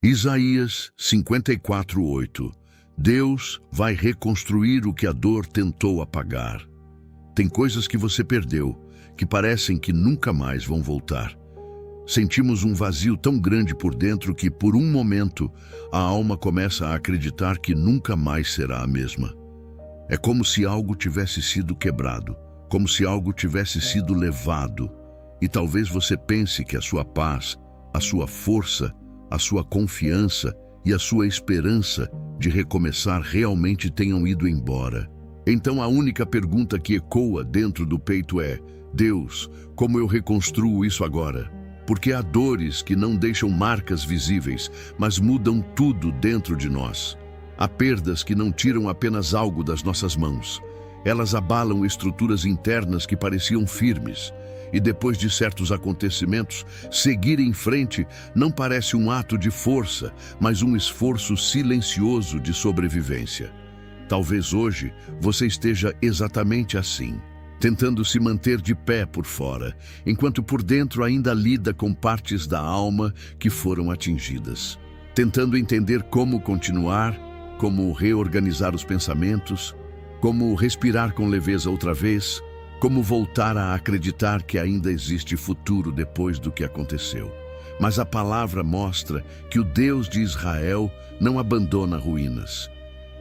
Isaías 54:8. Deus vai reconstruir o que a dor tentou apagar. Tem coisas que você perdeu, que parecem que nunca mais vão voltar. Sentimos um vazio tão grande por dentro que, por um momento, a alma começa a acreditar que nunca mais será a mesma. É como se algo tivesse sido quebrado, como se algo tivesse sido levado. E talvez você pense que a sua paz, a sua força, a sua confiança e a sua esperança de recomeçar realmente tenham ido embora. Então a única pergunta que ecoa dentro do peito é: Deus, como eu reconstruo isso agora? Porque há dores que não deixam marcas visíveis, mas mudam tudo dentro de nós. Há perdas que não tiram apenas algo das nossas mãos. Elas abalam estruturas internas que pareciam firmes. E depois de certos acontecimentos, seguir em frente não parece um ato de força, mas um esforço silencioso de sobrevivência. Talvez hoje você esteja exatamente assim, tentando se manter de pé por fora, enquanto por dentro ainda lida com partes da alma que foram atingidas. Tentando entender como continuar, como reorganizar os pensamentos, como respirar com leveza outra vez, como voltar a acreditar que ainda existe futuro depois do que aconteceu. Mas a palavra mostra que o Deus de Israel não abandona ruínas.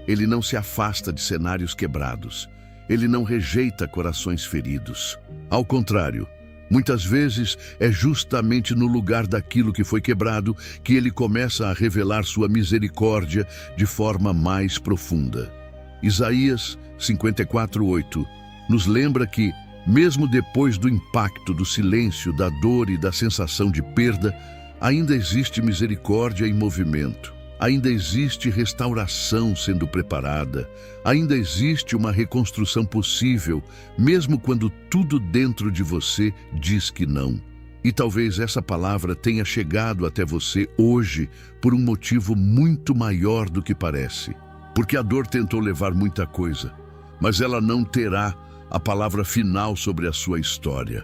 Ele não se afasta de cenários quebrados. Ele não rejeita corações feridos. Ao contrário, muitas vezes é justamente no lugar daquilo que foi quebrado que ele começa a revelar sua misericórdia de forma mais profunda. Isaías 54:8 nos lembra que, mesmo depois do impacto do silêncio, da dor e da sensação de perda, ainda existe misericórdia em movimento. Ainda existe restauração sendo preparada. Ainda existe uma reconstrução possível, mesmo quando tudo dentro de você diz que não. E talvez essa palavra tenha chegado até você hoje por um motivo muito maior do que parece. Porque a dor tentou levar muita coisa, mas ela não terá a palavra final sobre a sua história.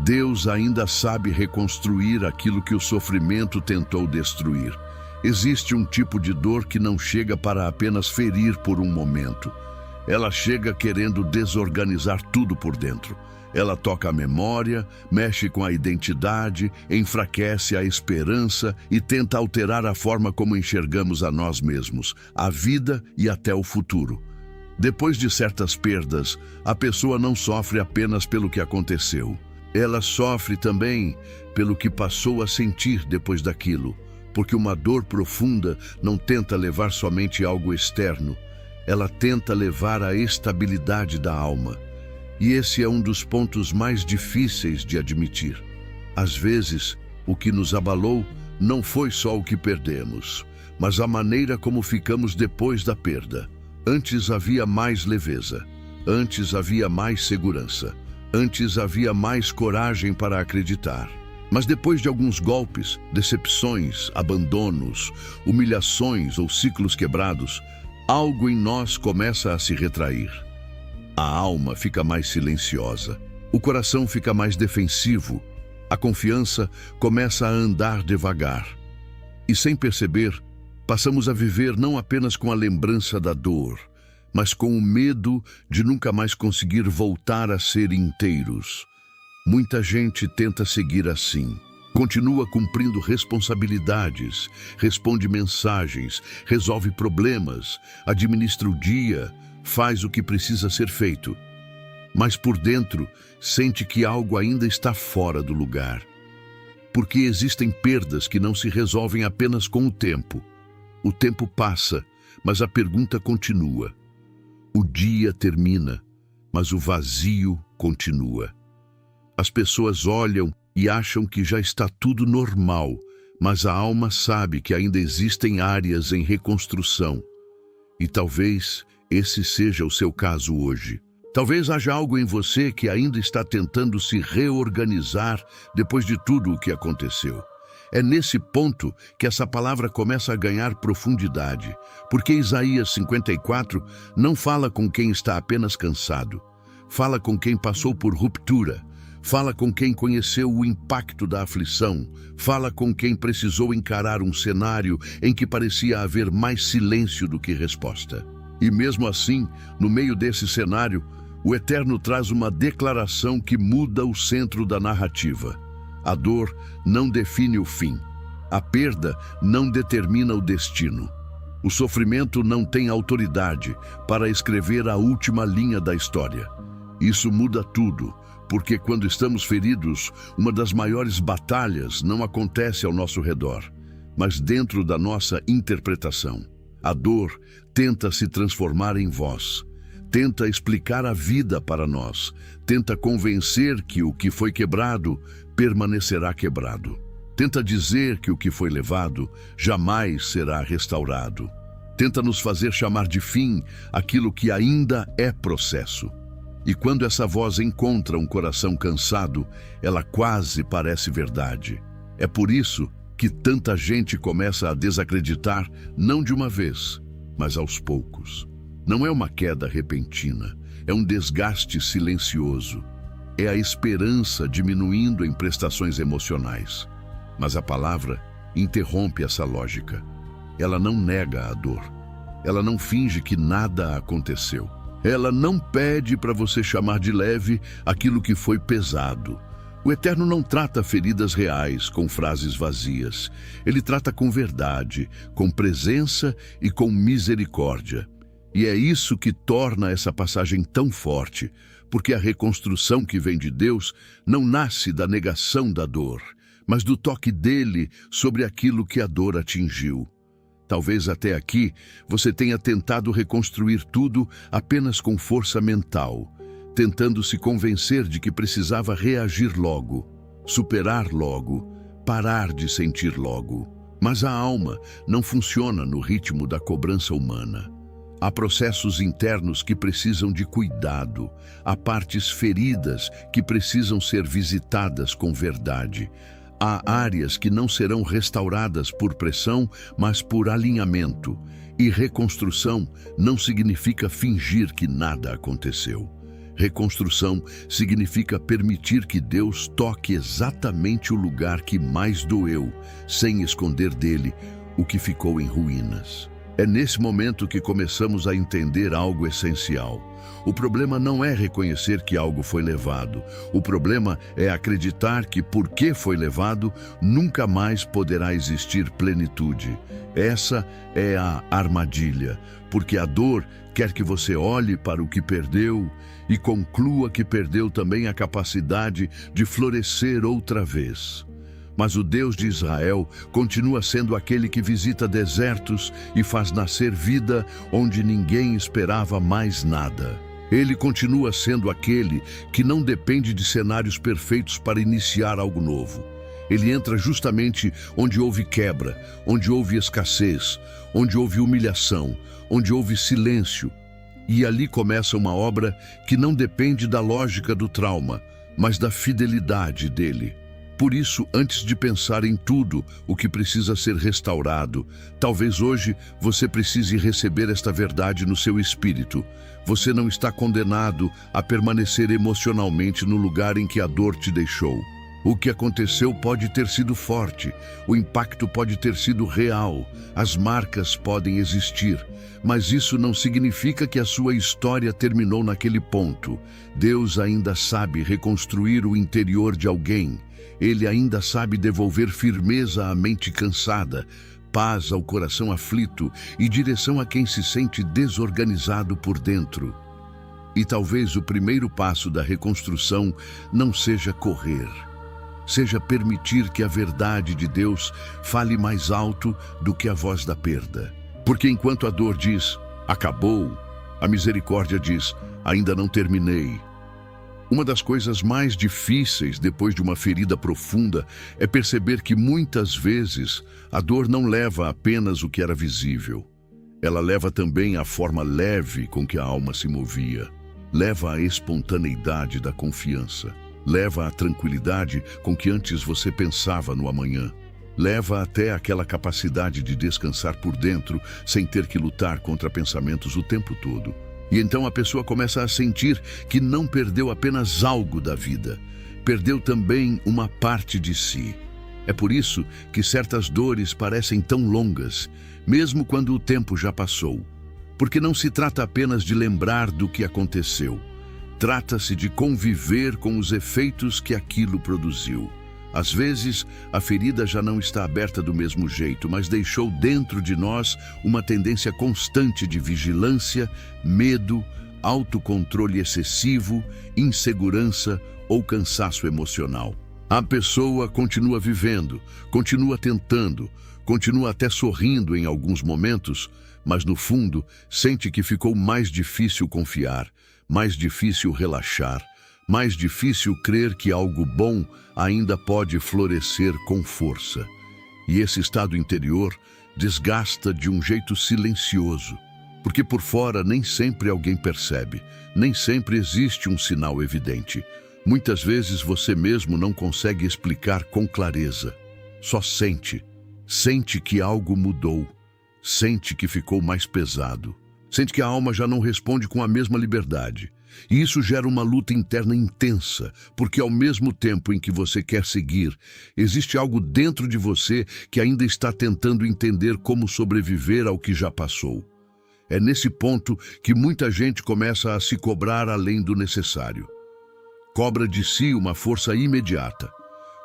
Deus ainda sabe reconstruir aquilo que o sofrimento tentou destruir. Existe um tipo de dor que não chega para apenas ferir por um momento. Ela chega querendo desorganizar tudo por dentro. Ela toca a memória, mexe com a identidade, enfraquece a esperança e tenta alterar a forma como enxergamos a nós mesmos, a vida e até o futuro. Depois de certas perdas, a pessoa não sofre apenas pelo que aconteceu. Ela sofre também pelo que passou a sentir depois daquilo, porque uma dor profunda não tenta levar somente algo externo, ela tenta levar a estabilidade da alma. E esse é um dos pontos mais difíceis de admitir. Às vezes, o que nos abalou não foi só o que perdemos, mas a maneira como ficamos depois da perda. Antes havia mais leveza, antes havia mais segurança, antes havia mais coragem para acreditar. Mas depois de alguns golpes, decepções, abandonos, humilhações ou ciclos quebrados, algo em nós começa a se retrair. A alma fica mais silenciosa, o coração fica mais defensivo, a confiança começa a andar devagar. E sem perceber, passamos a viver não apenas com a lembrança da dor, mas com o medo de nunca mais conseguir voltar a ser inteiros. Muita gente tenta seguir assim. Continua cumprindo responsabilidades, responde mensagens, resolve problemas, administra o dia, faz o que precisa ser feito. Mas por dentro, sente que algo ainda está fora do lugar. Porque existem perdas que não se resolvem apenas com o tempo. O tempo passa, mas a pergunta continua. O dia termina, mas o vazio continua. As pessoas olham e acham que já está tudo normal, mas a alma sabe que ainda existem áreas em reconstrução. E talvez esse seja o seu caso hoje. Talvez haja algo em você que ainda está tentando se reorganizar depois de tudo o que aconteceu. É nesse ponto que essa palavra começa a ganhar profundidade, porque Isaías 54 não fala com quem está apenas cansado, fala com quem passou por ruptura, Fala com quem conheceu o impacto da aflição. Fala com quem precisou encarar um cenário em que parecia haver mais silêncio do que resposta. E mesmo assim, no meio desse cenário, o Eterno traz uma declaração que muda o centro da narrativa. A dor não define o fim. A perda não determina o destino. O sofrimento não tem autoridade para escrever a última linha da história. Isso muda tudo, porque quando estamos feridos, uma das maiores batalhas não acontece ao nosso redor, mas dentro da nossa interpretação. A dor tenta se transformar em voz, tenta explicar a vida para nós, tenta convencer que o que foi quebrado permanecerá quebrado. Tenta dizer que o que foi levado jamais será restaurado. Tenta nos fazer chamar de fim aquilo que ainda é processo. E quando essa voz encontra um coração cansado, ela quase parece verdade. É por isso que tanta gente começa a desacreditar, não de uma vez, mas aos poucos. Não é uma queda repentina, é um desgaste silencioso. É a esperança diminuindo em prestações emocionais. Mas a palavra interrompe essa lógica. Ela não nega a dor. Ela não finge que nada aconteceu. Ela não pede para você chamar de leve aquilo que foi pesado. O Eterno não trata feridas reais com frases vazias. Ele trata com verdade, com presença e com misericórdia. E é isso que torna essa passagem tão forte, porque a reconstrução que vem de Deus não nasce da negação da dor, mas do toque dele sobre aquilo que a dor atingiu. Talvez até aqui você tenha tentado reconstruir tudo apenas com força mental, tentando se convencer de que precisava reagir logo, superar logo, parar de sentir logo. Mas a alma não funciona no ritmo da cobrança humana. Há processos internos que precisam de cuidado, há partes feridas que precisam ser visitadas com verdade. Há áreas que não serão restauradas por pressão, mas por alinhamento. E reconstrução não significa fingir que nada aconteceu. Reconstrução significa permitir que Deus toque exatamente o lugar que mais doeu, sem esconder dele o que ficou em ruínas. É nesse momento que começamos a entender algo essencial. O problema não é reconhecer que algo foi levado. O problema é acreditar que, porque foi levado, nunca mais poderá existir plenitude. Essa é a armadilha, porque a dor quer que você olhe para o que perdeu e conclua que perdeu também a capacidade de florescer outra vez. Mas o Deus de Israel continua sendo aquele que visita desertos e faz nascer vida onde ninguém esperava mais nada. Ele continua sendo aquele que não depende de cenários perfeitos para iniciar algo novo. Ele entra justamente onde houve quebra, onde houve escassez, onde houve humilhação, onde houve silêncio. E ali começa uma obra que não depende da lógica do trauma, mas da fidelidade dele. Por isso, antes de pensar em tudo o que precisa ser restaurado, talvez hoje você precise receber esta verdade no seu espírito. Você não está condenado a permanecer emocionalmente no lugar em que a dor te deixou. O que aconteceu pode ter sido forte, o impacto pode ter sido real, as marcas podem existir, mas isso não significa que a sua história terminou naquele ponto. Deus ainda sabe reconstruir o interior de alguém. Ele ainda sabe devolver firmeza à mente cansada, paz ao coração aflito e direção a quem se sente desorganizado por dentro. E talvez o primeiro passo da reconstrução não seja correr, seja permitir que a verdade de Deus fale mais alto do que a voz da perda. Porque enquanto a dor diz, acabou, a misericórdia diz, ainda não terminei. Uma das coisas mais difíceis depois de uma ferida profunda é perceber que muitas vezes a dor não leva apenas o que era visível. Ela leva também a forma leve com que a alma se movia. Leva a espontaneidade da confiança. Leva a tranquilidade com que antes você pensava no amanhã. Leva até aquela capacidade de descansar por dentro sem ter que lutar contra pensamentos o tempo todo. E então a pessoa começa a sentir que não perdeu apenas algo da vida, perdeu também uma parte de si. É por isso que certas dores parecem tão longas, mesmo quando o tempo já passou. Porque não se trata apenas de lembrar do que aconteceu. Trata-se de conviver com os efeitos que aquilo produziu. Às vezes, a ferida já não está aberta do mesmo jeito, mas deixou dentro de nós uma tendência constante de vigilância, medo, autocontrole excessivo, insegurança ou cansaço emocional. A pessoa continua vivendo, continua tentando, continua até sorrindo em alguns momentos, mas no fundo sente que ficou mais difícil confiar, mais difícil relaxar, mais difícil crer que algo bom ainda pode florescer com força. E esse estado interior desgasta de um jeito silencioso, porque por fora nem sempre alguém percebe, nem sempre existe um sinal evidente. Muitas vezes você mesmo não consegue explicar com clareza. Só sente que algo mudou, sente que ficou mais pesado, sente que a alma já não responde com a mesma liberdade. E isso gera uma luta interna intensa, porque ao mesmo tempo em que você quer seguir, existe algo dentro de você que ainda está tentando entender como sobreviver ao que já passou. É nesse ponto que muita gente começa a se cobrar além do necessário. Cobra de si uma força imediata,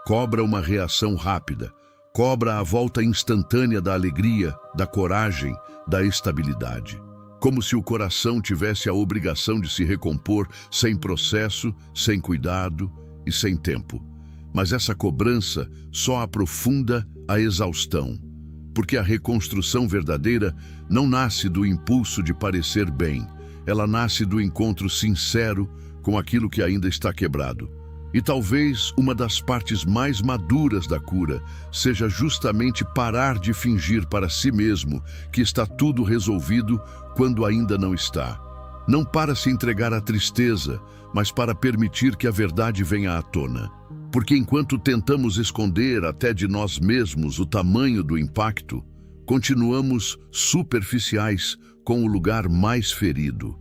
cobra uma reação rápida, cobra a volta instantânea da alegria, da coragem, da estabilidade. Como se o coração tivesse a obrigação de se recompor sem processo, sem cuidado e sem tempo. Mas essa cobrança só aprofunda a exaustão, porque a reconstrução verdadeira não nasce do impulso de parecer bem, ela nasce do encontro sincero com aquilo que ainda está quebrado. E talvez uma das partes mais maduras da cura seja justamente parar de fingir para si mesmo que está tudo resolvido quando ainda não está. Não para se entregar à tristeza, mas para permitir que a verdade venha à tona. Porque enquanto tentamos esconder até de nós mesmos o tamanho do impacto, continuamos superficiais com o lugar mais ferido.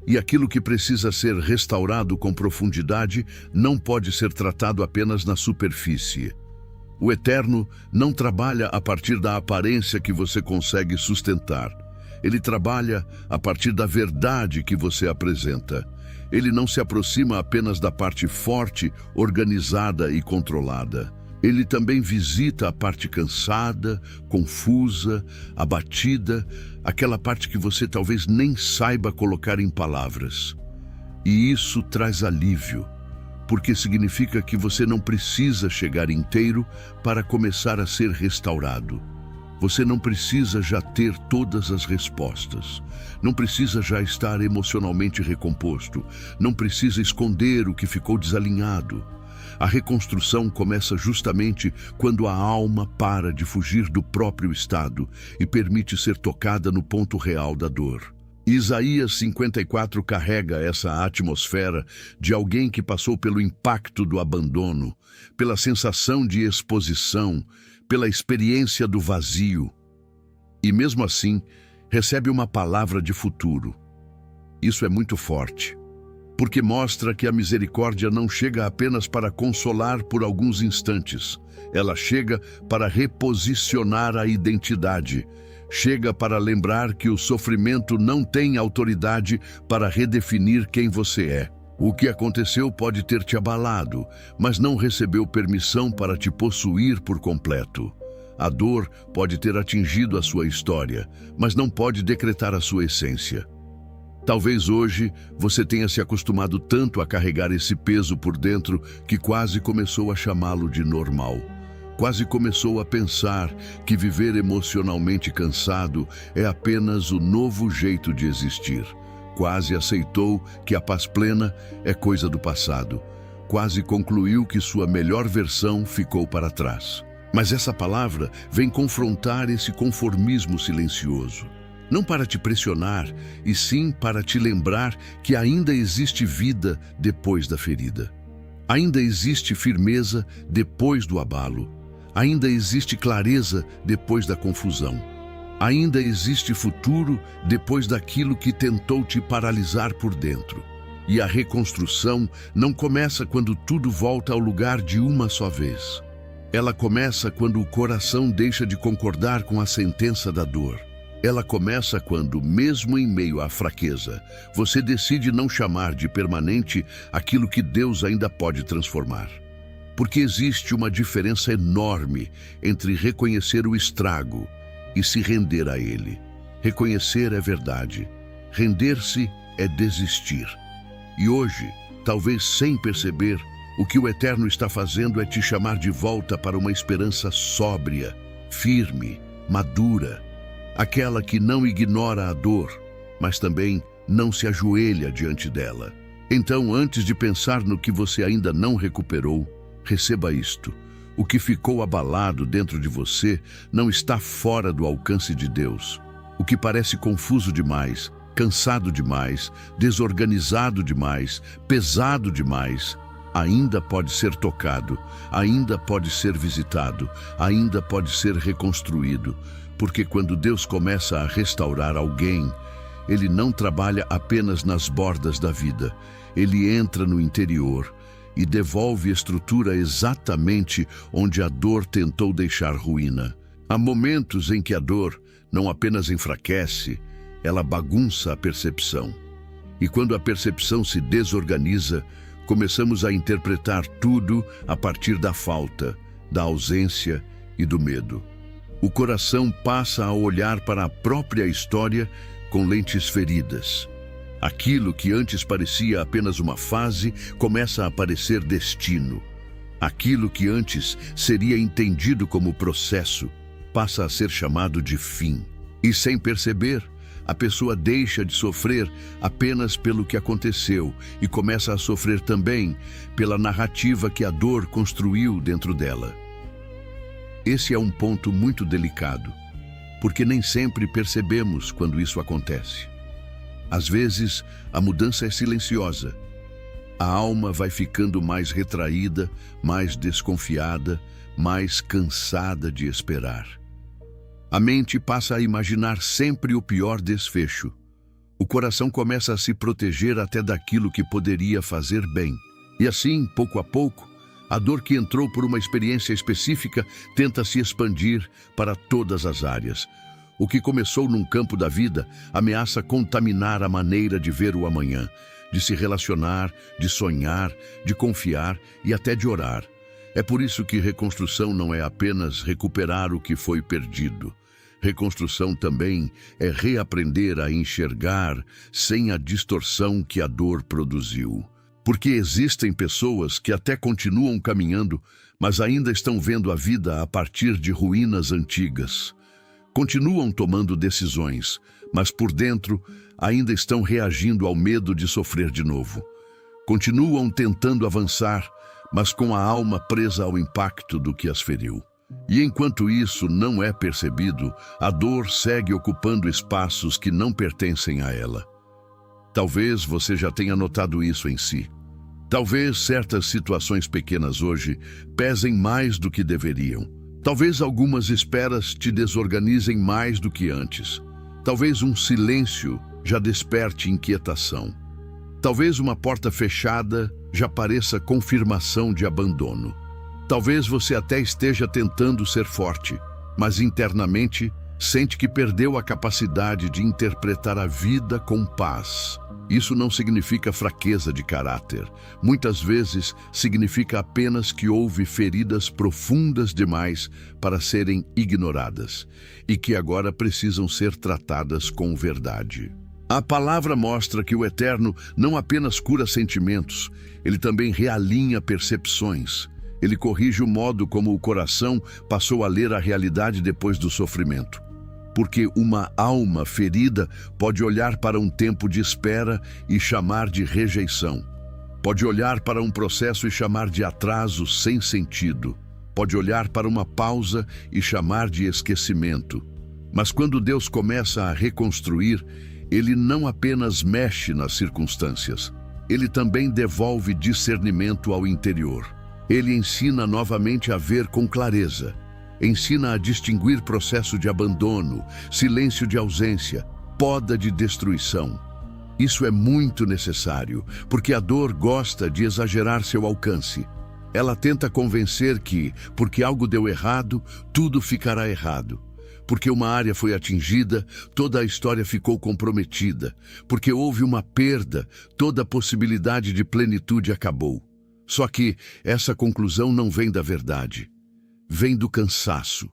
E aquilo que precisa ser restaurado com profundidade não pode ser tratado apenas na superfície. O Eterno não trabalha a partir da aparência que você consegue sustentar. Ele trabalha a partir da verdade que você apresenta. Ele não se aproxima apenas da parte forte, organizada e controlada. Ele também visita a parte cansada, confusa, abatida, aquela parte que você talvez nem saiba colocar em palavras. E isso traz alívio, porque significa que você não precisa chegar inteiro para começar a ser restaurado. Você não precisa já ter todas as respostas, não precisa já estar emocionalmente recomposto, não precisa esconder o que ficou desalinhado. A reconstrução começa justamente quando a alma para de fugir do próprio estado e permite ser tocada no ponto real da dor. Isaías 54 carrega essa atmosfera de alguém que passou pelo impacto do abandono, pela sensação de exposição, pela experiência do vazio. E mesmo assim, recebe uma palavra de futuro. Isso é muito forte, porque mostra que a misericórdia não chega apenas para consolar por alguns instantes. Ela chega para reposicionar a identidade. Chega para lembrar que o sofrimento não tem autoridade para redefinir quem você é. O que aconteceu pode ter te abalado, mas não recebeu permissão para te possuir por completo. A dor pode ter atingido a sua história, mas não pode decretar a sua essência. Talvez hoje você tenha se acostumado tanto a carregar esse peso por dentro que quase começou a chamá-lo de normal. Quase começou a pensar que viver emocionalmente cansado é apenas o novo jeito de existir. Quase aceitou que a paz plena é coisa do passado. Quase concluiu que sua melhor versão ficou para trás. Mas essa palavra vem confrontar esse conformismo silencioso. Não para te pressionar, e sim para te lembrar que ainda existe vida depois da ferida. Ainda existe firmeza depois do abalo. Ainda existe clareza depois da confusão. Ainda existe futuro depois daquilo que tentou te paralisar por dentro. E a reconstrução não começa quando tudo volta ao lugar de uma só vez. Ela começa quando o coração deixa de concordar com a sentença da dor. Ela começa quando, mesmo em meio à fraqueza, você decide não chamar de permanente aquilo que Deus ainda pode transformar. Porque existe uma diferença enorme entre reconhecer o estrago e se render a ele. Reconhecer é verdade, render-se é desistir. E hoje, talvez sem perceber, o que o Eterno está fazendo é te chamar de volta para uma esperança sóbria, firme, madura, aquela que não ignora a dor, mas também não se ajoelha diante dela. Então, antes de pensar no que você ainda não recuperou, receba isto: o que ficou abalado dentro de você não está fora do alcance de Deus. O que parece confuso demais, cansado demais, desorganizado demais, pesado demais, ainda pode ser tocado, ainda pode ser visitado, ainda pode ser reconstruído, porque quando Deus começa a restaurar alguém, Ele não trabalha apenas nas bordas da vida, Ele entra no interior e devolve estrutura exatamente onde a dor tentou deixar ruína. Há momentos em que a dor não apenas enfraquece, ela bagunça a percepção. E quando a percepção se desorganiza, começamos a interpretar tudo a partir da falta, da ausência e do medo. O coração passa a olhar para a própria história com lentes feridas. Aquilo que antes parecia apenas uma fase começa a parecer destino. Aquilo que antes seria entendido como processo passa a ser chamado de fim. E sem perceber, a pessoa deixa de sofrer apenas pelo que aconteceu e começa a sofrer também pela narrativa que a dor construiu dentro dela. Esse é um ponto muito delicado, porque nem sempre percebemos quando isso acontece. Às vezes, a mudança é silenciosa. A alma vai ficando mais retraída, mais desconfiada, mais cansada de esperar. A mente passa a imaginar sempre o pior desfecho. O coração começa a se proteger até daquilo que poderia fazer bem. E assim, pouco a pouco, a dor que entrou por uma experiência específica tenta se expandir para todas as áreas. O que começou num campo da vida ameaça contaminar a maneira de ver o amanhã, de se relacionar, de sonhar, de confiar e até de orar. É por isso que reconstrução não é apenas recuperar o que foi perdido. Reconstrução também é reaprender a enxergar sem a distorção que a dor produziu. Porque existem pessoas que até continuam caminhando, mas ainda estão vendo a vida a partir de ruínas antigas. Continuam tomando decisões, mas por dentro ainda estão reagindo ao medo de sofrer de novo. Continuam tentando avançar, mas com a alma presa ao impacto do que as feriu. E enquanto isso não é percebido, a dor segue ocupando espaços que não pertencem a ela. Talvez você já tenha notado isso em si. Talvez certas situações pequenas hoje pesem mais do que deveriam. Talvez algumas esperas te desorganizem mais do que antes. Talvez um silêncio já desperte inquietação. Talvez uma porta fechada já pareça confirmação de abandono. Talvez você até esteja tentando ser forte, mas internamente sente que perdeu a capacidade de interpretar a vida com paz. Isso não significa fraqueza de caráter. Muitas vezes significa apenas que houve feridas profundas demais para serem ignoradas e que agora precisam ser tratadas com verdade. A palavra mostra que o Eterno não apenas cura sentimentos, ele também realinha percepções. Ele corrige o modo como o coração passou a ler a realidade depois do sofrimento. Porque uma alma ferida pode olhar para um tempo de espera e chamar de rejeição. Pode olhar para um processo e chamar de atraso sem sentido. Pode olhar para uma pausa e chamar de esquecimento. Mas quando Deus começa a reconstruir, Ele não apenas mexe nas circunstâncias, Ele também devolve discernimento ao interior. Ele ensina novamente a ver com clareza. Ensina a distinguir processo de abandono, silêncio de ausência, poda de destruição. Isso é muito necessário, porque a dor gosta de exagerar seu alcance. Ela tenta convencer que, porque algo deu errado, tudo ficará errado. Porque uma área foi atingida, toda a história ficou comprometida. Porque houve uma perda, toda a possibilidade de plenitude acabou. Só que essa conclusão não vem da verdade. Vem do cansaço.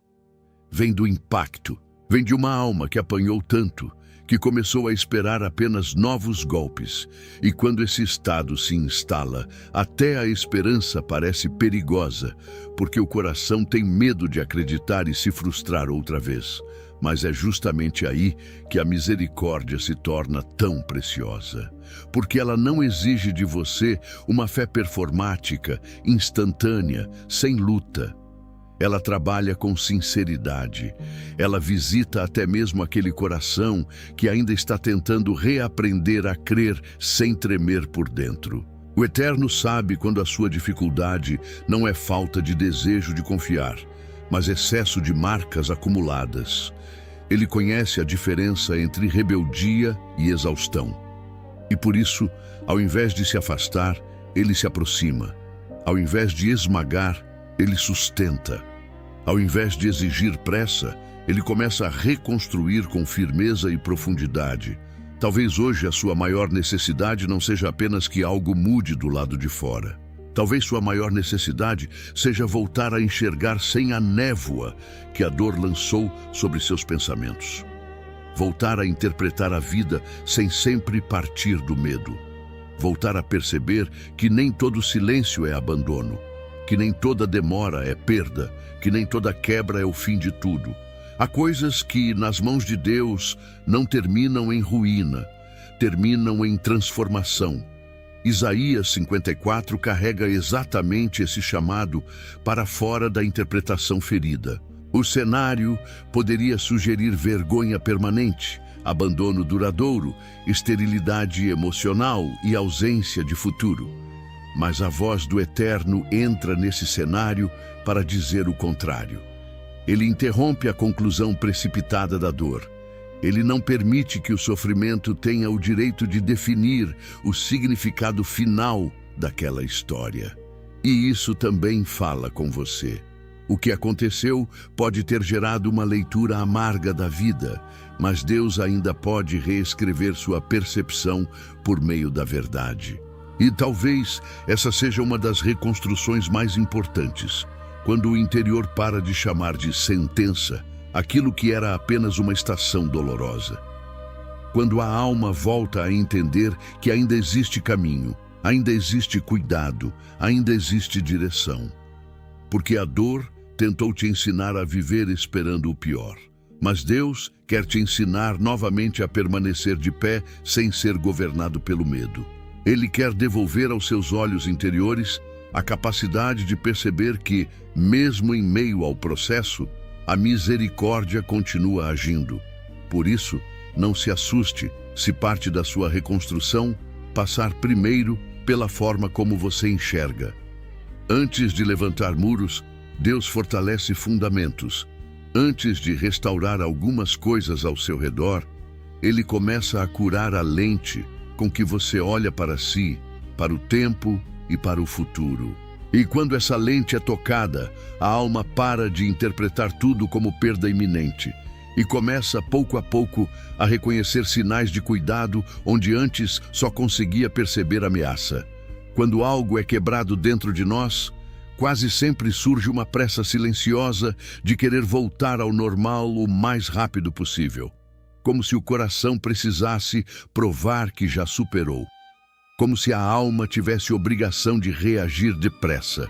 Vem do impacto. Vem de uma alma que apanhou tanto, que começou a esperar apenas novos golpes. E quando esse estado se instala, até a esperança parece perigosa, porque o coração tem medo de acreditar e se frustrar outra vez. Mas é justamente aí que a misericórdia se torna tão preciosa. Porque ela não exige de você uma fé performática, instantânea, sem luta. Ela trabalha com sinceridade. Ela visita até mesmo aquele coração que ainda está tentando reaprender a crer sem tremer por dentro. O Eterno sabe quando a sua dificuldade não é falta de desejo de confiar, mas excesso de marcas acumuladas. Ele conhece a diferença entre rebeldia e exaustão. E por isso, ao invés de se afastar, ele se aproxima. Ao invés de esmagar, ele sustenta. Ao invés de exigir pressa, ele começa a reconstruir com firmeza e profundidade. Talvez hoje a sua maior necessidade não seja apenas que algo mude do lado de fora. Talvez sua maior necessidade seja voltar a enxergar sem a névoa que a dor lançou sobre seus pensamentos. Voltar a interpretar a vida sem sempre partir do medo. Voltar a perceber que nem todo silêncio é abandono, que nem toda demora é perda, que nem toda quebra é o fim de tudo. Há coisas que, nas mãos de Deus, não terminam em ruína, terminam em transformação. Isaías 54 carrega exatamente esse chamado para fora da interpretação ferida. O cenário poderia sugerir vergonha permanente, abandono duradouro, esterilidade emocional e ausência de futuro. Mas a voz do Eterno entra nesse cenário para dizer o contrário. Ele interrompe a conclusão precipitada da dor. Ele não permite que o sofrimento tenha o direito de definir o significado final daquela história. E isso também fala com você. O que aconteceu pode ter gerado uma leitura amarga da vida, mas Deus ainda pode reescrever sua percepção por meio da verdade. E talvez essa seja uma das reconstruções mais importantes, quando o interior para de chamar de sentença aquilo que era apenas uma estação dolorosa. Quando a alma volta a entender que ainda existe caminho, ainda existe cuidado, ainda existe direção. Porque a dor tentou te ensinar a viver esperando o pior. Mas Deus quer te ensinar novamente a permanecer de pé sem ser governado pelo medo. Ele quer devolver aos seus olhos interiores a capacidade de perceber que, mesmo em meio ao processo, a misericórdia continua agindo. Por isso, não se assuste se parte da sua reconstrução passar primeiro pela forma como você enxerga. Antes de levantar muros, Deus fortalece fundamentos. Antes de restaurar algumas coisas ao seu redor, Ele começa a curar a lente com que você olha para si, para o tempo e para o futuro. E quando essa lente é tocada, a alma para de interpretar tudo como perda iminente e começa, pouco a pouco, a reconhecer sinais de cuidado onde antes só conseguia perceber ameaça. Quando algo é quebrado dentro de nós, quase sempre surge uma pressa silenciosa de querer voltar ao normal o mais rápido possível, como se o coração precisasse provar que já superou. Como se a alma tivesse obrigação de reagir depressa,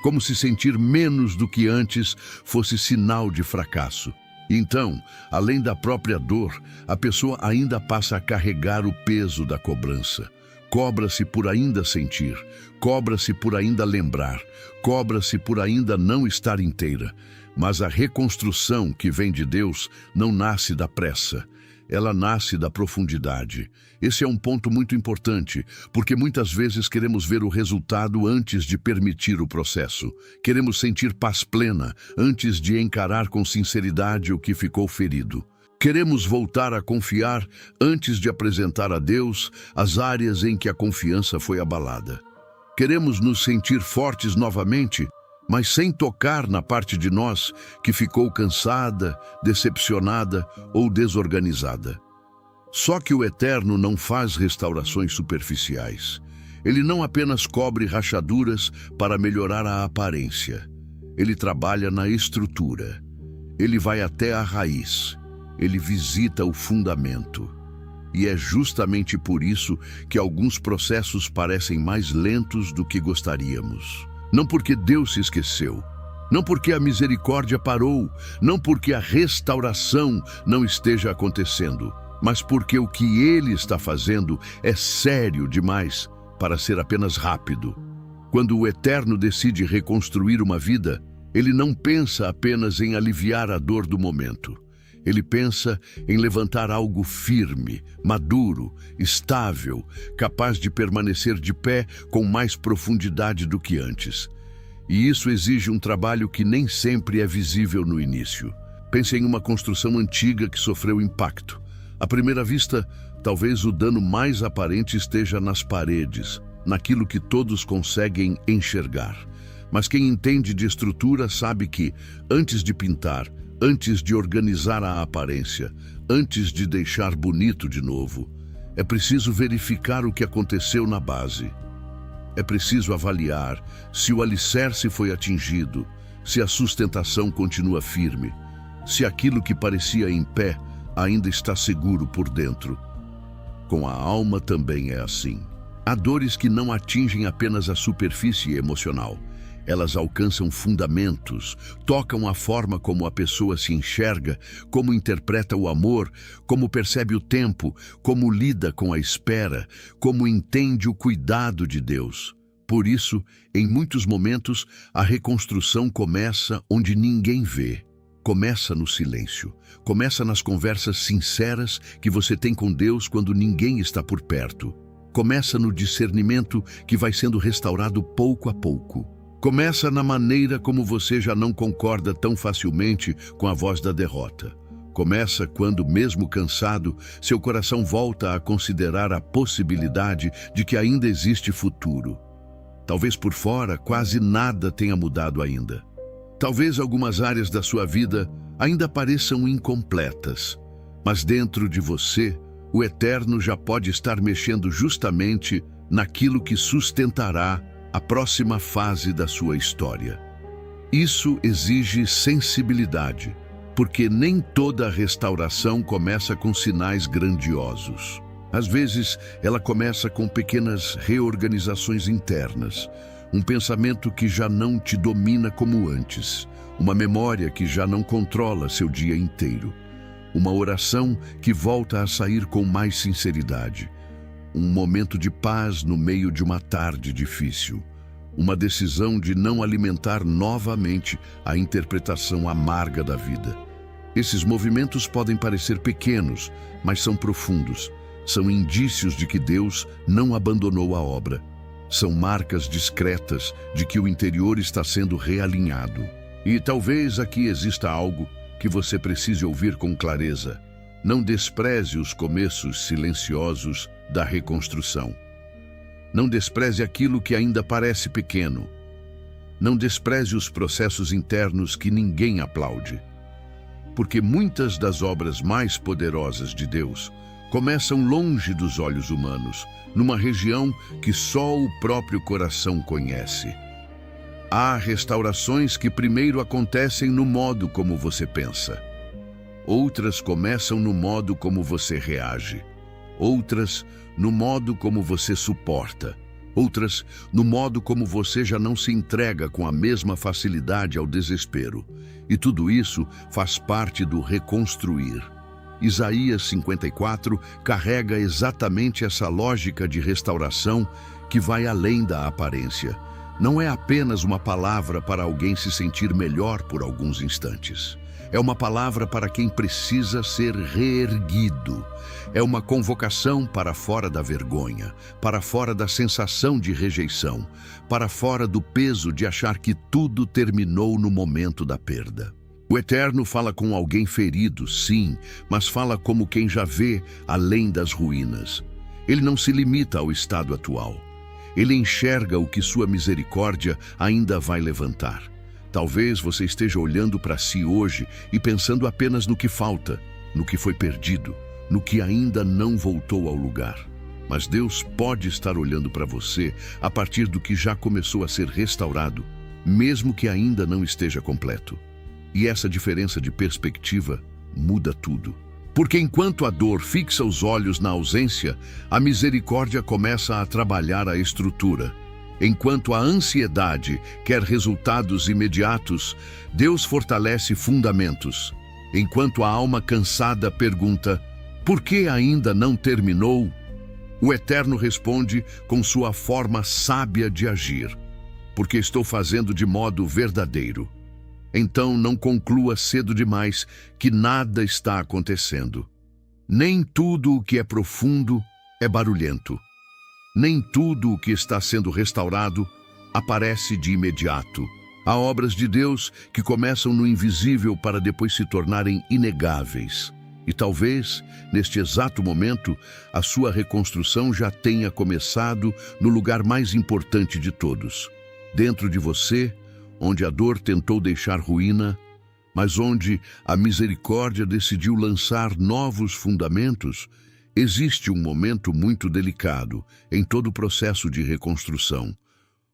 como se sentir menos do que antes fosse sinal de fracasso. Então, além da própria dor, a pessoa ainda passa a carregar o peso da cobrança. Cobra-se por ainda sentir, cobra-se por ainda lembrar, cobra-se por ainda não estar inteira. Mas a reconstrução que vem de Deus não nasce da pressa. Ela nasce da profundidade. Esse é um ponto muito importante, porque muitas vezes queremos ver o resultado antes de permitir o processo. Queremos sentir paz plena antes de encarar com sinceridade o que ficou ferido. Queremos voltar a confiar antes de apresentar a Deus as áreas em que a confiança foi abalada. Queremos nos sentir fortes novamente, mas sem tocar na parte de nós que ficou cansada, decepcionada ou desorganizada. Só que o Eterno não faz restaurações superficiais. Ele não apenas cobre rachaduras para melhorar a aparência. Ele trabalha na estrutura. Ele vai até a raiz. Ele visita o fundamento. E é justamente por isso que alguns processos parecem mais lentos do que gostaríamos. Não porque Deus se esqueceu, não porque a misericórdia parou, não porque a restauração não esteja acontecendo, mas porque o que Ele está fazendo é sério demais para ser apenas rápido. Quando o Eterno decide reconstruir uma vida, Ele não pensa apenas em aliviar a dor do momento. Ele pensa em levantar algo firme, maduro, estável, capaz de permanecer de pé com mais profundidade do que antes. E isso exige um trabalho que nem sempre é visível no início. Pense em uma construção antiga que sofreu impacto. À primeira vista, talvez o dano mais aparente esteja nas paredes, naquilo que todos conseguem enxergar. Mas quem entende de estrutura sabe que, antes de pintar, antes de organizar a aparência, antes de deixar bonito de novo, é preciso verificar o que aconteceu na base. É preciso avaliar se o alicerce foi atingido, se a sustentação continua firme, se aquilo que parecia em pé ainda está seguro por dentro. Com a alma também é assim. Há dores que não atingem apenas a superfície emocional. Elas alcançam fundamentos, tocam a forma como a pessoa se enxerga, como interpreta o amor, como percebe o tempo, como lida com a espera, como entende o cuidado de Deus. Por isso, em muitos momentos, a reconstrução começa onde ninguém vê. Começa no silêncio. Começa nas conversas sinceras que você tem com Deus quando ninguém está por perto. Começa no discernimento que vai sendo restaurado pouco a pouco. Começa na maneira como você já não concorda tão facilmente com a voz da derrota. Começa quando, mesmo cansado, seu coração volta a considerar a possibilidade de que ainda existe futuro. Talvez por fora quase nada tenha mudado ainda. Talvez algumas áreas da sua vida ainda pareçam incompletas, mas dentro de você, o Eterno já pode estar mexendo justamente naquilo que sustentará a próxima fase da sua história. Isso exige sensibilidade, porque nem toda restauração começa com sinais grandiosos. Às vezes, ela começa com pequenas reorganizações internas, um pensamento que já não te domina como antes, uma memória que já não controla seu dia inteiro, uma oração que volta a sair com mais sinceridade, um momento de paz no meio de uma tarde difícil, uma decisão de não alimentar novamente a interpretação amarga da vida. Esses movimentos podem parecer pequenos, mas são profundos. São indícios de que Deus não abandonou a obra. São marcas discretas de que o interior está sendo realinhado. E talvez aqui exista algo que você precise ouvir com clareza. Não despreze os começos silenciosos da reconstrução. Não despreze aquilo que ainda parece pequeno. Não despreze os processos internos que ninguém aplaude. Porque muitas das obras mais poderosas de Deus começam longe dos olhos humanos, numa região que só o próprio coração conhece. Há restaurações que primeiro acontecem no modo como você pensa. Outras começam no modo como você reage. Outras no modo como você suporta. Outras no modo como você já não se entrega com a mesma facilidade ao desespero. E tudo isso faz parte do reconstruir. Isaías 54 carrega exatamente essa lógica de restauração que vai além da aparência. Não é apenas uma palavra para alguém se sentir melhor por alguns instantes. É uma palavra para quem precisa ser reerguido. É uma convocação para fora da vergonha, para fora da sensação de rejeição, para fora do peso de achar que tudo terminou no momento da perda. O Eterno fala com alguém ferido, sim, mas fala como quem já vê além das ruínas. Ele não se limita ao estado atual. Ele enxerga o que sua misericórdia ainda vai levantar. Talvez você esteja olhando para si hoje e pensando apenas no que falta, no que foi perdido, no que ainda não voltou ao lugar. Mas Deus pode estar olhando para você a partir do que já começou a ser restaurado, mesmo que ainda não esteja completo. E essa diferença de perspectiva muda tudo. Porque enquanto a dor fixa os olhos na ausência, a misericórdia começa a trabalhar a estrutura. Enquanto a ansiedade quer resultados imediatos, Deus fortalece fundamentos. Enquanto a alma cansada pergunta, por que ainda não terminou? O Eterno responde com sua forma sábia de agir. Porque estou fazendo de modo verdadeiro. Então não conclua cedo demais que nada está acontecendo. Nem tudo o que é profundo é barulhento. Nem tudo o que está sendo restaurado aparece de imediato. Há obras de Deus que começam no invisível para depois se tornarem inegáveis. E talvez, neste exato momento, a sua reconstrução já tenha começado no lugar mais importante de todos. Dentro de você, onde a dor tentou deixar ruína, mas onde a misericórdia decidiu lançar novos fundamentos, existe um momento muito delicado em todo o processo de reconstrução.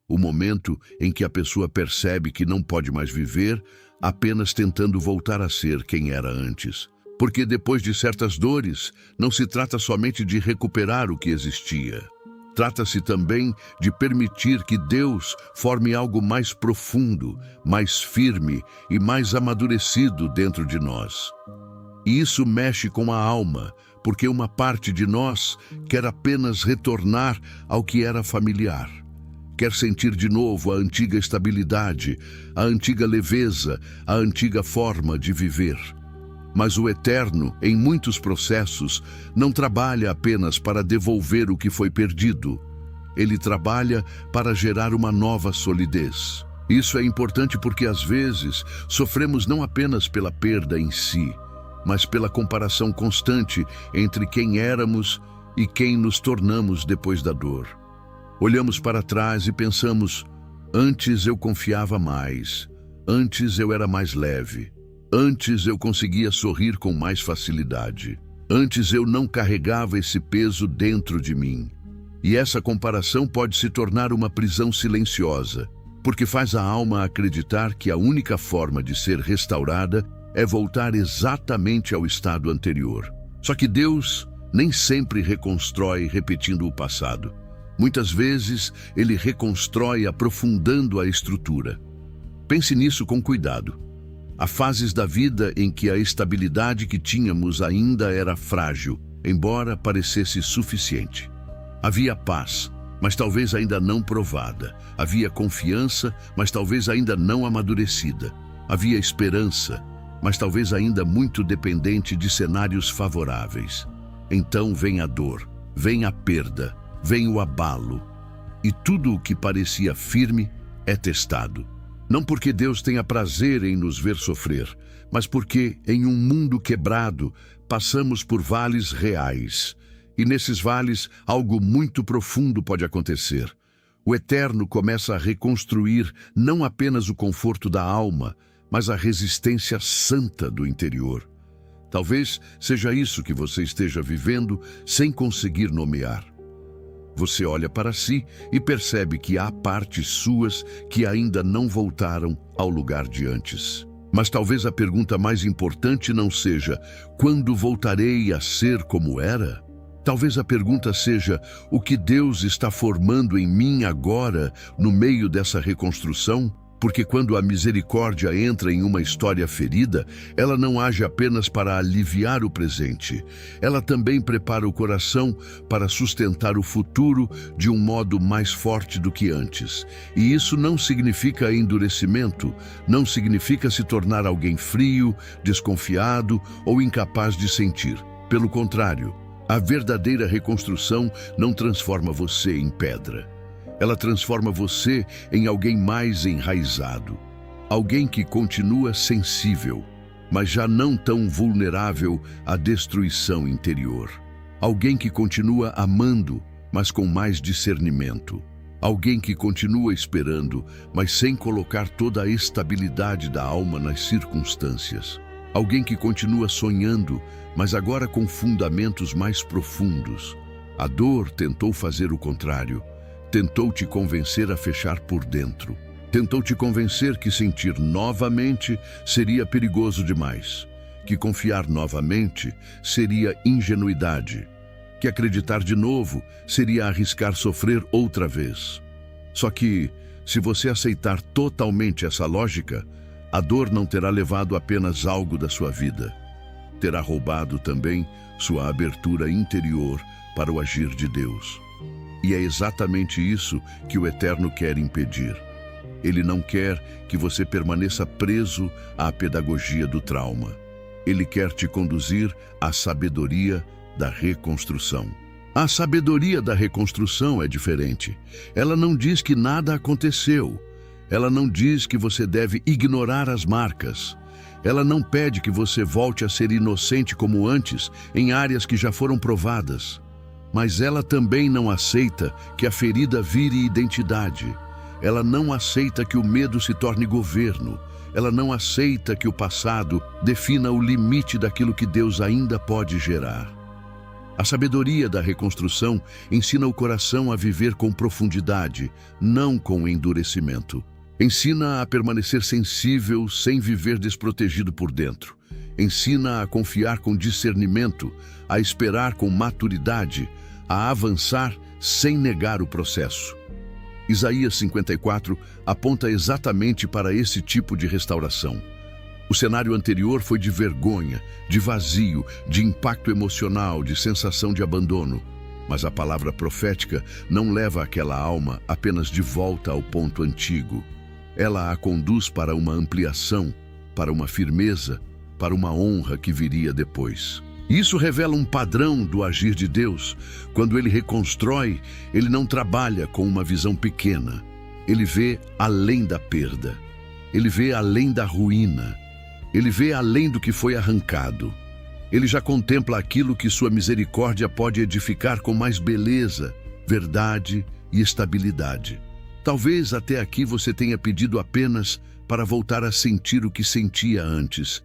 O momento em que a pessoa percebe que não pode mais viver apenas tentando voltar a ser quem era antes. Porque depois de certas dores, não se trata somente de recuperar o que existia. Trata-se também de permitir que Deus forme algo mais profundo, mais firme e mais amadurecido dentro de nós. E isso mexe com a alma, porque uma parte de nós quer apenas retornar ao que era familiar. Quer sentir de novo a antiga estabilidade, a antiga leveza, a antiga forma de viver. Mas o Eterno, em muitos processos, não trabalha apenas para devolver o que foi perdido. Ele trabalha para gerar uma nova solidez. Isso é importante porque, às vezes, sofremos não apenas pela perda em si, mas pela comparação constante entre quem éramos e quem nos tornamos depois da dor. Olhamos para trás e pensamos, antes eu confiava mais, antes eu era mais leve. Antes eu conseguia sorrir com mais facilidade. Antes eu não carregava esse peso dentro de mim. E essa comparação pode se tornar uma prisão silenciosa, porque faz a alma acreditar que a única forma de ser restaurada é voltar exatamente ao estado anterior. Só que Deus nem sempre reconstrói repetindo o passado. Muitas vezes Ele reconstrói aprofundando a estrutura. Pense nisso com cuidado. Há fases da vida em que a estabilidade que tínhamos ainda era frágil, embora parecesse suficiente. Havia paz, mas talvez ainda não provada. Havia confiança, mas talvez ainda não amadurecida. Havia esperança, mas talvez ainda muito dependente de cenários favoráveis. Então vem a dor, vem a perda, vem o abalo. E tudo o que parecia firme é testado. Não porque Deus tenha prazer em nos ver sofrer, mas porque, em um mundo quebrado, passamos por vales reais. E nesses vales, algo muito profundo pode acontecer. O Eterno começa a reconstruir não apenas o conforto da alma, mas a resistência santa do interior. Talvez seja isso que você esteja vivendo sem conseguir nomear. Você olha para si e percebe que há partes suas que ainda não voltaram ao lugar de antes. Mas talvez a pergunta mais importante não seja quando voltarei a ser como era? Talvez a pergunta seja o que Deus está formando em mim agora no meio dessa reconstrução? Porque quando a misericórdia entra em uma história ferida, ela não age apenas para aliviar o presente. Ela também prepara o coração para sustentar o futuro de um modo mais forte do que antes. E isso não significa endurecimento, não significa se tornar alguém frio, desconfiado ou incapaz de sentir. Pelo contrário, a verdadeira reconstrução não transforma você em pedra. Ela transforma você em alguém mais enraizado. Alguém que continua sensível, mas já não tão vulnerável à destruição interior. Alguém que continua amando, mas com mais discernimento. Alguém que continua esperando, mas sem colocar toda a estabilidade da alma nas circunstâncias. Alguém que continua sonhando, mas agora com fundamentos mais profundos. A dor tentou fazer o contrário. Tentou te convencer a fechar por dentro. Tentou te convencer que sentir novamente seria perigoso demais. Que confiar novamente seria ingenuidade. Que acreditar de novo seria arriscar sofrer outra vez. Só que, se você aceitar totalmente essa lógica, a dor não terá levado apenas algo da sua vida. Terá roubado também sua abertura interior para o agir de Deus. E é exatamente isso que o Eterno quer impedir. Ele não quer que você permaneça preso à pedagogia do trauma. Ele quer te conduzir à sabedoria da reconstrução. A sabedoria da reconstrução é diferente. Ela não diz que nada aconteceu. Ela não diz que você deve ignorar as marcas. Ela não pede que você volte a ser inocente como antes, em áreas que já foram provadas. Mas ela também não aceita que a ferida vire identidade. Ela não aceita que o medo se torne governo. Ela não aceita que o passado defina o limite daquilo que Deus ainda pode gerar. A sabedoria da reconstrução ensina o coração a viver com profundidade, não com endurecimento. Ensina a permanecer sensível sem viver desprotegido por dentro. Ensina a confiar com discernimento, a esperar com maturidade, a avançar sem negar o processo. Isaías 54 aponta exatamente para esse tipo de restauração. O cenário anterior foi de vergonha, de vazio, de impacto emocional, de sensação de abandono. Mas a palavra profética não leva aquela alma apenas de volta ao ponto antigo. Ela a conduz para uma ampliação, para uma firmeza, para uma honra que viria depois. Isso revela um padrão do agir de Deus. Quando Ele reconstrói, Ele não trabalha com uma visão pequena. Ele vê além da perda. Ele vê além da ruína. Ele vê além do que foi arrancado. Ele já contempla aquilo que sua misericórdia pode edificar com mais beleza, verdade e estabilidade. Talvez até aqui você tenha pedido apenas para voltar a sentir o que sentia antes.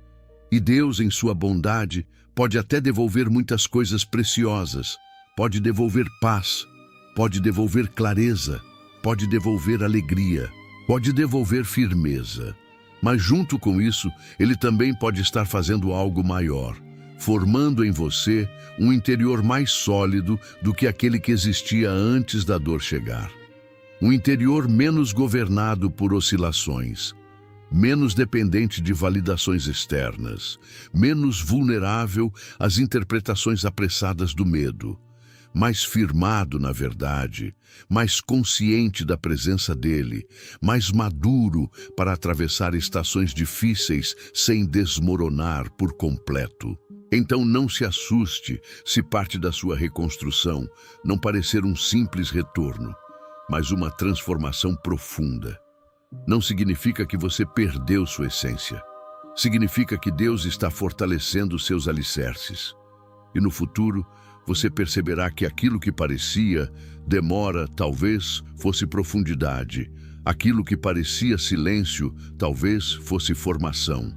E Deus, em sua bondade, pode até devolver muitas coisas preciosas. Pode devolver paz, pode devolver clareza, pode devolver alegria, pode devolver firmeza. Mas junto com isso, Ele também pode estar fazendo algo maior, formando em você um interior mais sólido do que aquele que existia antes da dor chegar. Um interior menos governado por oscilações, menos dependente de validações externas, menos vulnerável às interpretações apressadas do medo, mais firmado na verdade, mais consciente da presença dele, mais maduro para atravessar estações difíceis sem desmoronar por completo. Então não se assuste se parte da sua reconstrução não parecer um simples retorno, mas uma transformação profunda. Não significa que você perdeu sua essência. Significa que Deus está fortalecendo seus alicerces. E no futuro, você perceberá que aquilo que parecia demora, talvez fosse profundidade. Aquilo que parecia silêncio, talvez fosse formação.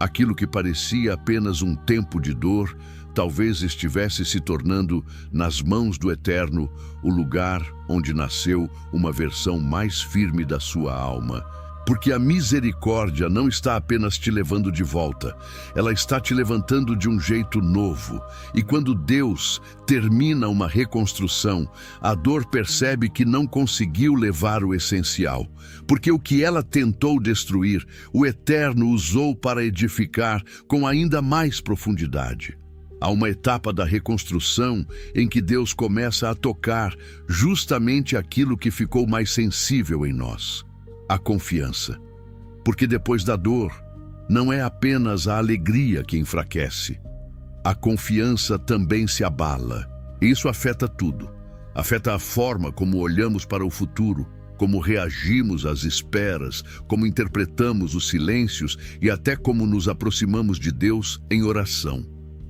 Aquilo que parecia apenas um tempo de dor, talvez estivesse se tornando, nas mãos do Eterno, o lugar onde nasceu uma versão mais firme da sua alma. Porque a misericórdia não está apenas te levando de volta, ela está te levantando de um jeito novo. E quando Deus termina uma reconstrução, a dor percebe que não conseguiu levar o essencial. Porque o que ela tentou destruir, o Eterno usou para edificar com ainda mais profundidade. Há uma etapa da reconstrução em que Deus começa a tocar justamente aquilo que ficou mais sensível em nós. A confiança. Porque depois da dor, não é apenas a alegria que enfraquece. A confiança também se abala. Isso afeta tudo. Afeta a forma como olhamos para o futuro, como reagimos às esperas, como interpretamos os silêncios e até como nos aproximamos de Deus em oração.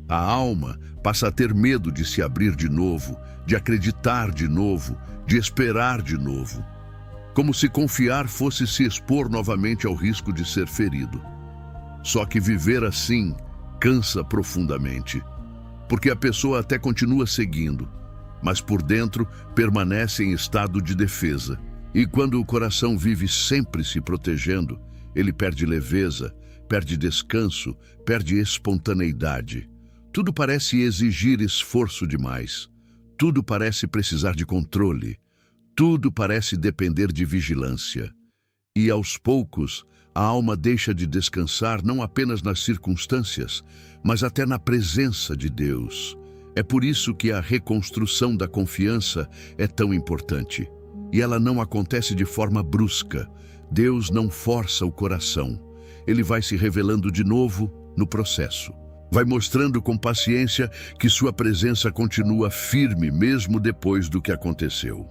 A alma passa a ter medo de se abrir de novo, de acreditar de novo, de esperar de novo. Como se confiar fosse se expor novamente ao risco de ser ferido. Só que viver assim cansa profundamente, porque a pessoa até continua seguindo, mas por dentro permanece em estado de defesa. E quando o coração vive sempre se protegendo, ele perde leveza, perde descanso, perde espontaneidade. Tudo parece exigir esforço demais. Tudo parece precisar de controle. Tudo parece depender de vigilância. E aos poucos, a alma deixa de descansar não apenas nas circunstâncias, mas até na presença de Deus. É por isso que a reconstrução da confiança é tão importante. E ela não acontece de forma brusca. Deus não força o coração. Ele vai se revelando de novo no processo. Vai mostrando com paciência que sua presença continua firme mesmo depois do que aconteceu.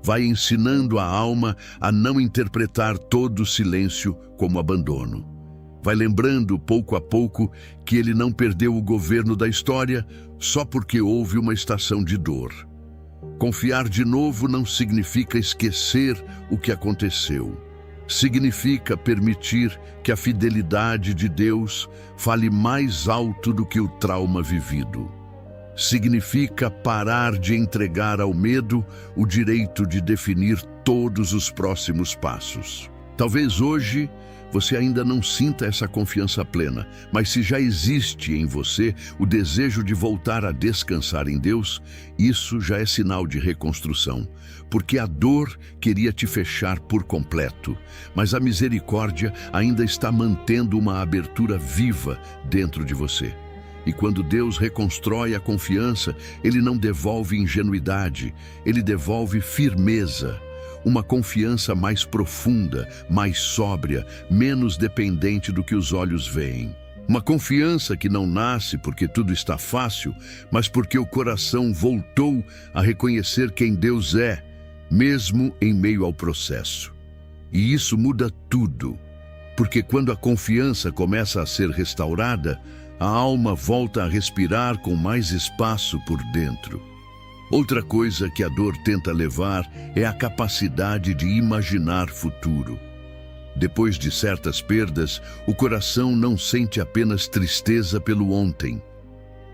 Vai ensinando a alma a não interpretar todo o silêncio como abandono. Vai lembrando pouco a pouco que ele não perdeu o governo da história só porque houve uma estação de dor. Confiar de novo não significa esquecer o que aconteceu. Significa permitir que a fidelidade de Deus fale mais alto do que o trauma vivido. Significa parar de entregar ao medo o direito de definir todos os próximos passos. Talvez hoje você ainda não sinta essa confiança plena, mas se já existe em você o desejo de voltar a descansar em Deus, isso já é sinal de reconstrução, porque a dor queria te fechar por completo, mas a misericórdia ainda está mantendo uma abertura viva dentro de você. E quando Deus reconstrói a confiança, Ele não devolve ingenuidade, Ele devolve firmeza. Uma confiança mais profunda, mais sóbria, menos dependente do que os olhos veem. Uma confiança que não nasce porque tudo está fácil, mas porque o coração voltou a reconhecer quem Deus é, mesmo em meio ao processo. E isso muda tudo, porque quando a confiança começa a ser restaurada, a alma volta a respirar com mais espaço por dentro. Outra coisa que a dor tenta levar é a capacidade de imaginar futuro. Depois de certas perdas, o coração não sente apenas tristeza pelo ontem.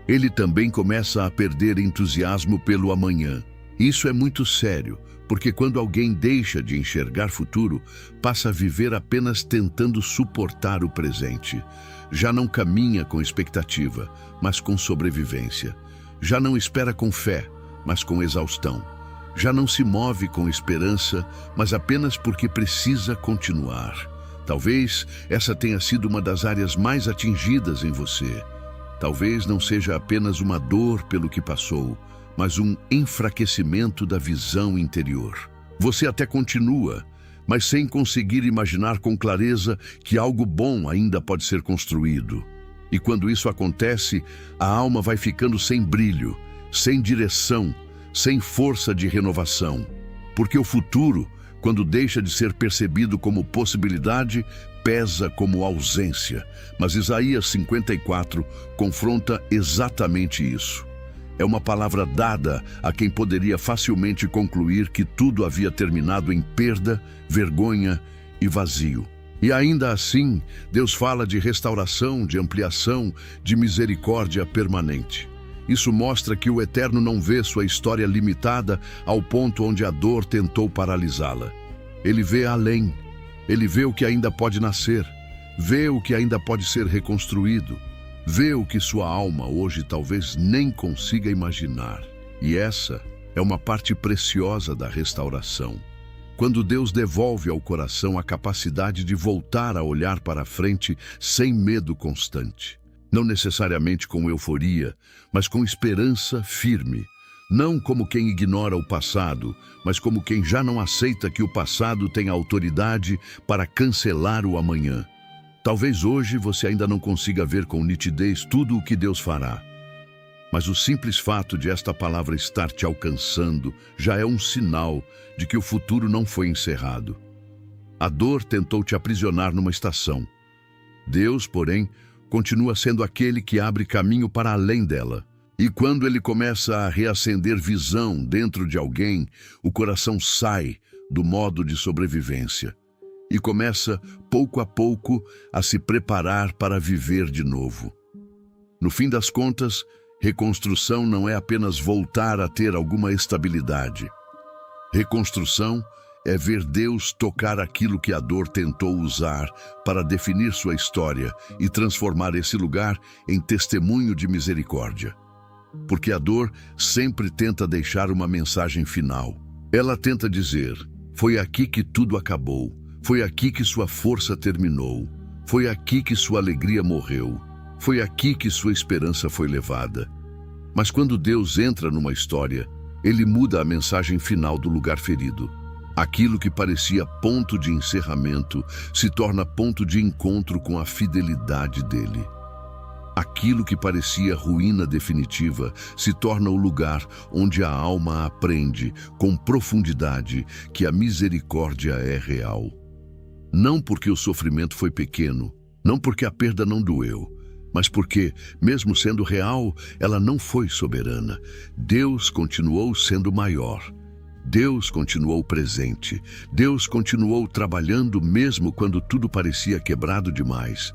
Ele também começa a perder entusiasmo pelo amanhã. Isso é muito sério, porque quando alguém deixa de enxergar futuro, passa a viver apenas tentando suportar o presente. Já não caminha com expectativa, mas com sobrevivência. Já não espera com fé, mas com exaustão. Já não se move com esperança, mas apenas porque precisa continuar. Talvez essa tenha sido uma das áreas mais atingidas em você. Talvez não seja apenas uma dor pelo que passou, mas um enfraquecimento da visão interior. Você até continua, mas sem conseguir imaginar com clareza que algo bom ainda pode ser construído. E quando isso acontece, a alma vai ficando sem brilho, sem direção, sem força de renovação. Porque o futuro, quando deixa de ser percebido como possibilidade, pesa como ausência. Mas Isaías 54 confronta exatamente isso. É uma palavra dada a quem poderia facilmente concluir que tudo havia terminado em perda, vergonha e vazio. E ainda assim, Deus fala de restauração, de ampliação, de misericórdia permanente. Isso mostra que o Eterno não vê sua história limitada ao ponto onde a dor tentou paralisá-la. Ele vê além. Ele vê o que ainda pode nascer. Vê o que ainda pode ser reconstruído. Vê o que sua alma hoje talvez nem consiga imaginar. E essa é uma parte preciosa da restauração. Quando Deus devolve ao coração a capacidade de voltar a olhar para frente sem medo constante. Não necessariamente com euforia, mas com esperança firme. Não como quem ignora o passado, mas como quem já não aceita que o passado tem autoridade para cancelar o amanhã. Talvez hoje você ainda não consiga ver com nitidez tudo o que Deus fará. Mas o simples fato de esta palavra estar te alcançando já é um sinal de que o futuro não foi encerrado. A dor tentou te aprisionar numa estação. Deus, porém, continua sendo aquele que abre caminho para além dela. E quando ele começa a reacender visão dentro de alguém, o coração sai do modo de sobrevivência e começa, pouco a pouco, a se preparar para viver de novo. No fim das contas, reconstrução não é apenas voltar a ter alguma estabilidade. Reconstrução é ver Deus tocar aquilo que a dor tentou usar para definir sua história e transformar esse lugar em testemunho de misericórdia. Porque a dor sempre tenta deixar uma mensagem final. Ela tenta dizer: foi aqui que tudo acabou, foi aqui que sua força terminou, foi aqui que sua alegria morreu, foi aqui que sua esperança foi levada. Mas quando Deus entra numa história, ele muda a mensagem final do lugar ferido. Aquilo que parecia ponto de encerramento se torna ponto de encontro com a fidelidade dele. Aquilo que parecia ruína definitiva se torna o lugar onde a alma aprende com profundidade que a misericórdia é real. Não porque o sofrimento foi pequeno, não porque a perda não doeu, mas porque, mesmo sendo real, ela não foi soberana. Deus continuou sendo maior. Deus continuou presente. Deus continuou trabalhando mesmo quando tudo parecia quebrado demais.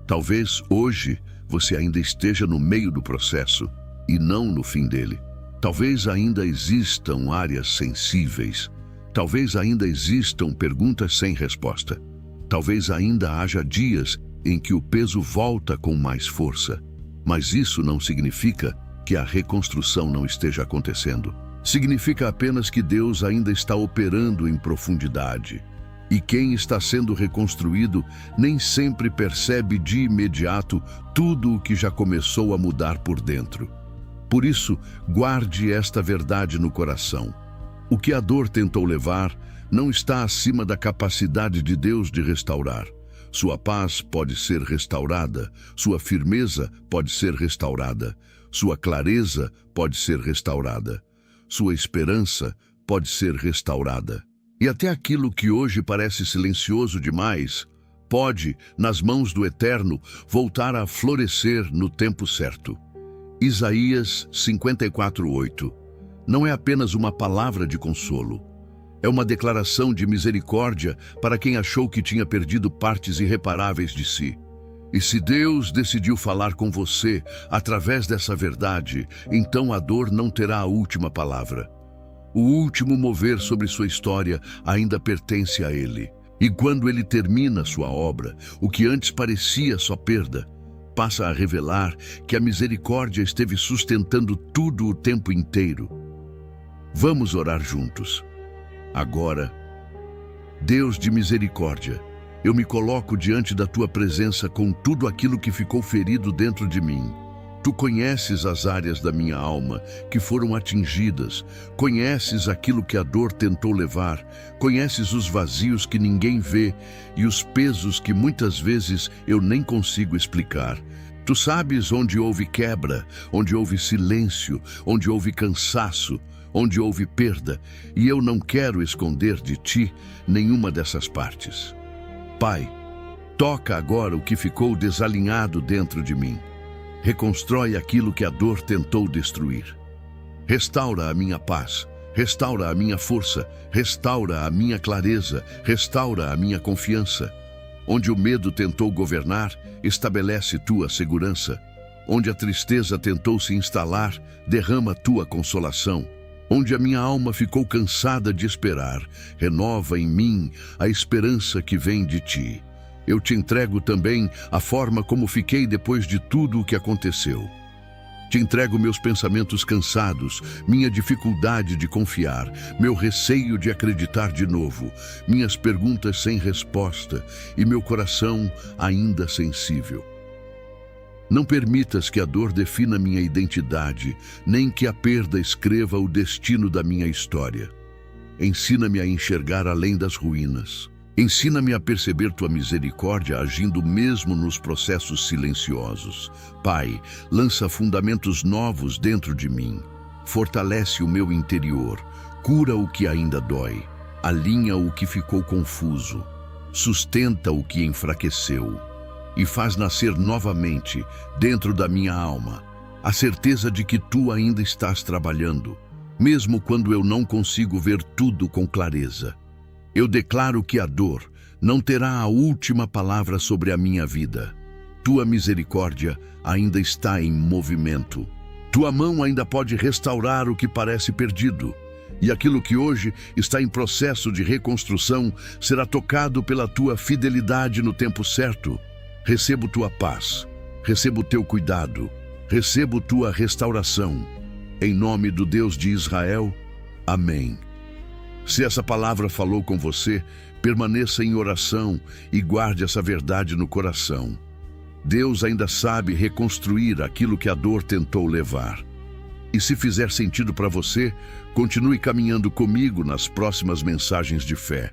Talvez hoje você ainda esteja no meio do processo e não no fim dele. Talvez ainda existam áreas sensíveis. Talvez ainda existam perguntas sem resposta. Talvez ainda haja dias em que o peso volta com mais força. Mas isso não significa que a reconstrução não esteja acontecendo. Significa apenas que Deus ainda está operando em profundidade. E quem está sendo reconstruído nem sempre percebe de imediato tudo o que já começou a mudar por dentro. Por isso, guarde esta verdade no coração. O que a dor tentou levar não está acima da capacidade de Deus de restaurar. Sua paz pode ser restaurada, sua firmeza pode ser restaurada, sua clareza pode ser restaurada. Sua esperança pode ser restaurada. E até aquilo que hoje parece silencioso demais, pode, nas mãos do Eterno, voltar a florescer no tempo certo. Isaías 54:8. Não é apenas uma palavra de consolo. É uma declaração de misericórdia para quem achou que tinha perdido partes irreparáveis de si. E se Deus decidiu falar com você através dessa verdade, então a dor não terá a última palavra. O último mover sobre sua história ainda pertence a Ele. E quando Ele termina sua obra, o que antes parecia só perda, passa a revelar que a misericórdia esteve sustentando tudo o tempo inteiro. Vamos orar juntos. Agora, Deus de misericórdia, eu me coloco diante da Tua presença com tudo aquilo que ficou ferido dentro de mim. Tu conheces as áreas da minha alma que foram atingidas, conheces aquilo que a dor tentou levar, conheces os vazios que ninguém vê e os pesos que muitas vezes eu nem consigo explicar. Tu sabes onde houve quebra, onde houve silêncio, onde houve cansaço, onde houve perda, e eu não quero esconder de Ti nenhuma dessas partes. Pai, toca agora o que ficou desalinhado dentro de mim. Reconstrói aquilo que a dor tentou destruir. Restaura a minha paz, restaura a minha força, restaura a minha clareza, restaura a minha confiança. Onde o medo tentou governar, estabelece Tua segurança. Onde a tristeza tentou se instalar, derrama Tua consolação. Onde a minha alma ficou cansada de esperar, renova em mim a esperança que vem de Ti. Eu Te entrego também a forma como fiquei depois de tudo o que aconteceu. Te entrego meus pensamentos cansados, minha dificuldade de confiar, meu receio de acreditar de novo, minhas perguntas sem resposta e meu coração ainda sensível. Não permitas que a dor defina minha identidade, nem que a perda escreva o destino da minha história. Ensina-me a enxergar além das ruínas. Ensina-me a perceber tua misericórdia agindo mesmo nos processos silenciosos. Pai, lança fundamentos novos dentro de mim. Fortalece o meu interior, cura o que ainda dói, alinha o que ficou confuso, sustenta o que enfraqueceu e faz nascer novamente, dentro da minha alma, a certeza de que tu ainda estás trabalhando, mesmo quando eu não consigo ver tudo com clareza. Eu declaro que a dor não terá a última palavra sobre a minha vida. Tua misericórdia ainda está em movimento. Tua mão ainda pode restaurar o que parece perdido. E aquilo que hoje está em processo de reconstrução será tocado pela tua fidelidade no tempo certo. Recebo tua paz, recebo teu cuidado, recebo tua restauração. Em nome do Deus de Israel, amém. Se essa palavra falou com você, permaneça em oração e guarde essa verdade no coração. Deus ainda sabe reconstruir aquilo que a dor tentou levar. E se fizer sentido para você, continue caminhando comigo nas próximas mensagens de fé.